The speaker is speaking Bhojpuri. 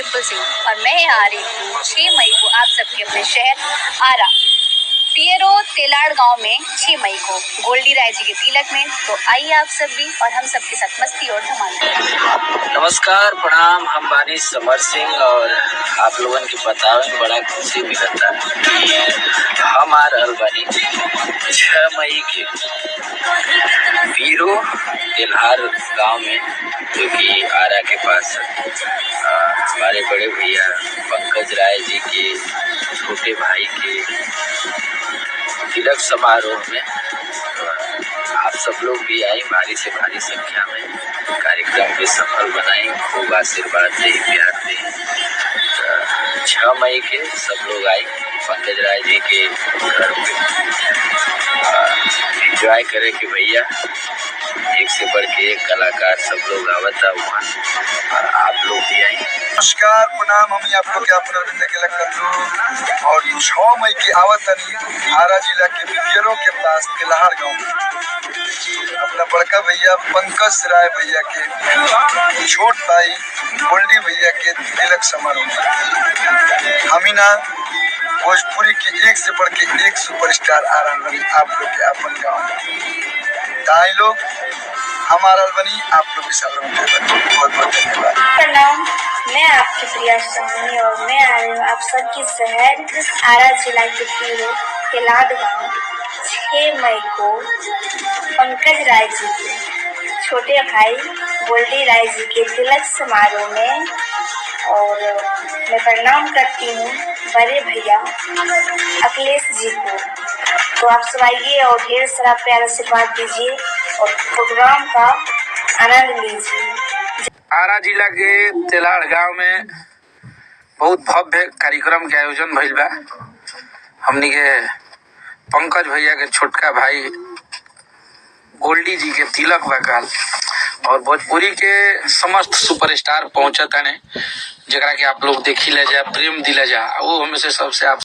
डिम्पल सिंह और मैं आ रही हूँ 6 मई को आप सबके अपने शहर आरा पियरो तेलाड़ गांव में 6 मई को गोल्डी राय जी के तिलक में। तो आइए आप सब भी और हम सबके साथ मस्ती और धमाल करें। नमस्कार, प्रणाम। हम बानी समर सिंह और आप लोगन के बतावे बड़ा खुशी मिलता है कि हम आ रहल बानी 6 मई के पियरो तेलाड़ गांव में, जो कि आरा के पास हमारे बड़े भैया पंकज राय जी के छोटे भाई के तिलक समारोह में। आप सब लोग भी आए, भारी से भारी संख्या में कार्यक्रम के सफल बनाए, खूब आशीर्वाद दे, प्यार दे। 6 मई के सब लोग आए पंकज राय जी के घर पे एंजॉय करे कि भैया एक से बढ़ के एक कलाकार सब लोग आवता वहाँ, और आप लोग भी आए। नमस्कार, प्रणाम। हम आप लोग के अपना के लखनऊ और 6 मई की आवतनी आरा जिला के पियरो के पास तेलाड़ गांव में अपना बड़का भैया पंकज राय भैया के छोट भाई गोल्डी भैया के तिलक समारोह। हम ही ना भोजपुरी की एक से बढ़ के एक सुपरस्टार आ रहा बनी आप लोग के अपन गाँव में। ताई लोग हमारा बनी, आप लोग भी सब बहुत बहुत धन्यवाद। प्रणाम, मैं आपकी प्रिया सोनी और मैं आ रही हूँ आप सबके शहर आरा जिला के पियरो तेलाड़ गांव 6 मई को पंकज राय जी के छोटे भाई गोल्डी राय जी के तिलक समारोह में। और मैं प्रणाम करती हूँ बड़े भैया अखिलेश जी को। तो आप सब आइए और ढेर सारा प्यार आशीर्वाद दीजिए और प्रोग्राम का आनंद लीजिए। आरा जिला के तेलाड़ गांव में बहुत भव्य कार्यक्रम के आयोजन भइल बा। हमनी के पंकज भैया के छोटका भाई गोल्डी जी के तिलक बा काल, और भोजपुरी के समस्त सुपरस्टार पहुंचत ने, जरा के आप लोग देखी ले जा, प्रेम दिला जा। वो हमें से सबसे आप